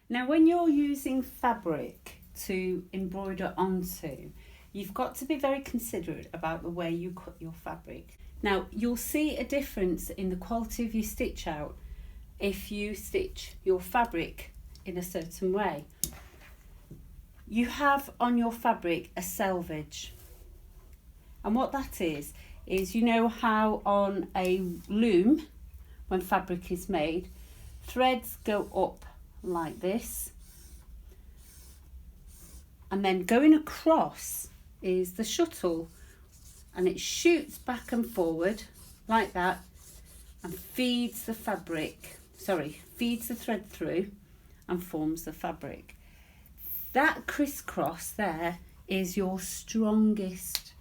Now when you're using fabric to embroider onto, you've got to be very considerate about the way you cut your fabric. Now you'll see a difference in the quality of your stitch out if you stitch your fabric in a certain way. You have on your fabric a selvage, and what that is you know how on a loom, when fabric is made, threads go up like this, and then going across is the shuttle, and it shoots back and forward like that and feeds the thread through and forms the fabric. That crisscross there is your strongest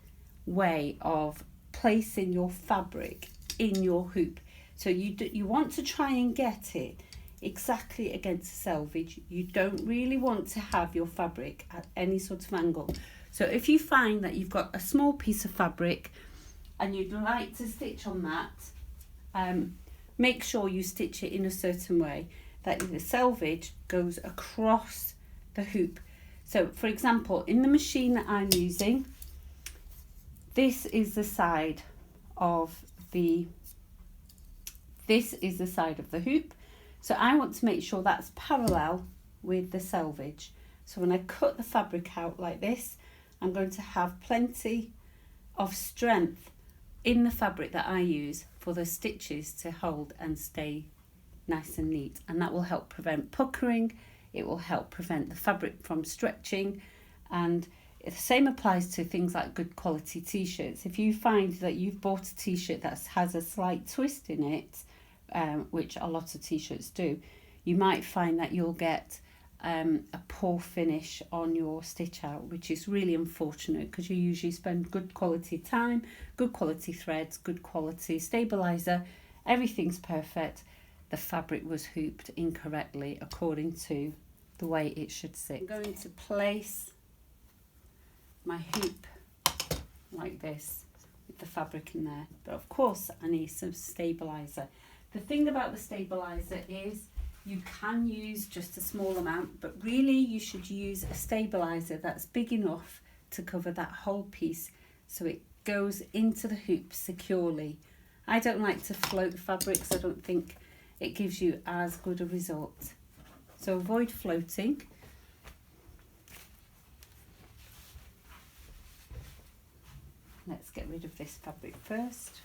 way of placing your fabric in your hoop. So you want to try and get it exactly against the selvage. You don't really want to have your fabric at any sort of angle. So if you find that you've got a small piece of fabric and you'd like to stitch on that, make sure you stitch it in a certain way that the selvage goes across the hoop. So for example, in the machine that I'm using, this is the side of the hoop. So I want to make sure that's parallel with the selvage. So when I cut the fabric out like this, I'm going to have plenty of strength in the fabric that I use for the stitches to hold and stay nice and neat, and that will help prevent puckering. It will help prevent the fabric from stretching, and the same applies to things like good quality t-shirts. If you find that you've bought a t-shirt that has a slight twist in it, which a lot of t-shirts do, you might find that you'll get a poor finish on your stitch out, which is really unfortunate because you usually spend good quality time, good quality threads, good quality stabilizer, everything's perfect. The fabric was hooped incorrectly according to the way it should sit. I'm going to place my hoop like this with the fabric in there, but of course I need some stabilizer. The thing about the stabilizer is you can use just a small amount, but really you should use a stabilizer that's big enough to cover that whole piece so it goes into the hoop securely. I don't like to float fabrics. I don't think it gives you as good a result. So avoid floating. Let's get rid of this fabric first.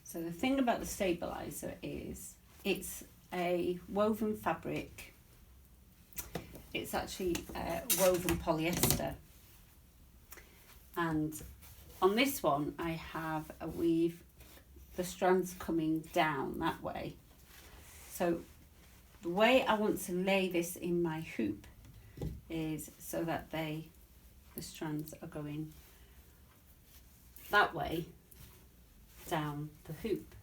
So the thing about the stabilizer is it's a woven fabric. It's actually woven polyester. And on this one I have a weave, the strands coming down that way. So the way I want to lay this in my hoop is so that the strands are going that way down the hoop.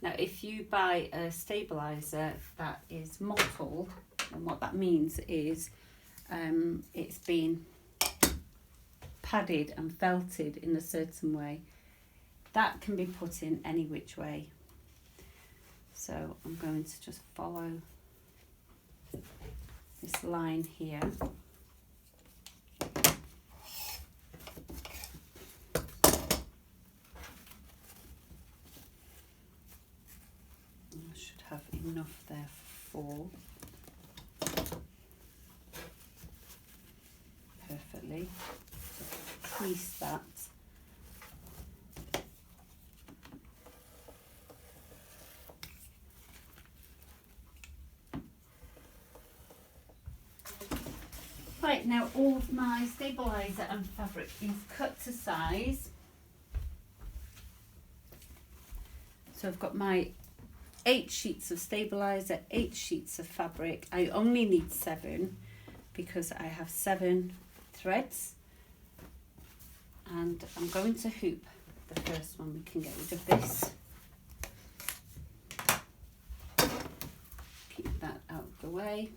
Now if you buy a stabilizer that is mottled, and what that means is it's been padded and felted in a certain way, that can be put in any which way. So I'm going to just follow this line here. I should have enough there for 4. Perfectly. Crease that. Right, now all of my stabilizer and fabric is cut to size. So I've got my 8 sheets of stabilizer, 8 sheets of fabric. I only need 7 because I have 7 threads, and I'm going to hoop the first one. We can get rid of this. Keep that out of the way.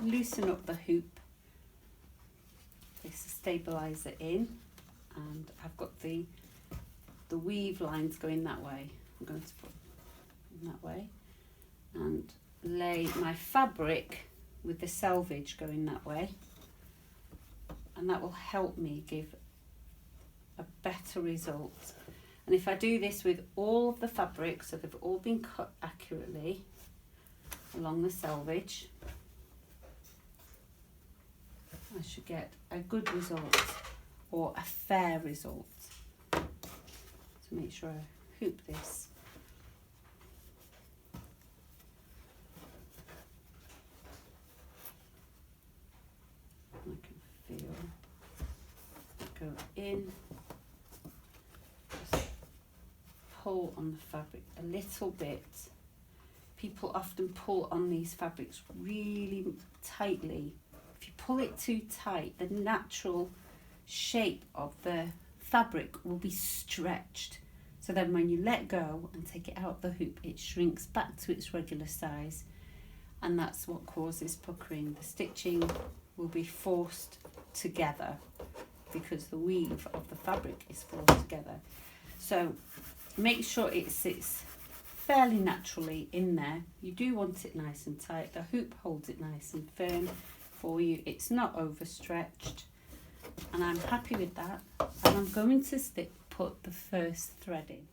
Loosen up the hoop, place the stabilizer in, and I've got the 2 the weave lines going that way. I'm going to put in that way and lay my fabric with the selvage going that way, and that will help me give a better result. And if I do this with all of the fabrics, so they've all been cut accurately along the selvage, I should get a good result, or a fair result. So make sure I hoop this. I can feel it go in, just pull on the fabric a little bit. People often pull on these fabrics really tightly. If you pull it too tight, the natural shape of the fabric will be stretched. So then when you let go and take it out of the hoop, it shrinks back to its regular size, and that's what causes puckering. The stitching will be forced together because the weave of the fabric is forced together. So make sure it sits fairly naturally in there. You do want it nice and tight. The hoop holds it nice and firm for you. It's not overstretched, and I'm happy with that. And I'm going to put the first thread in.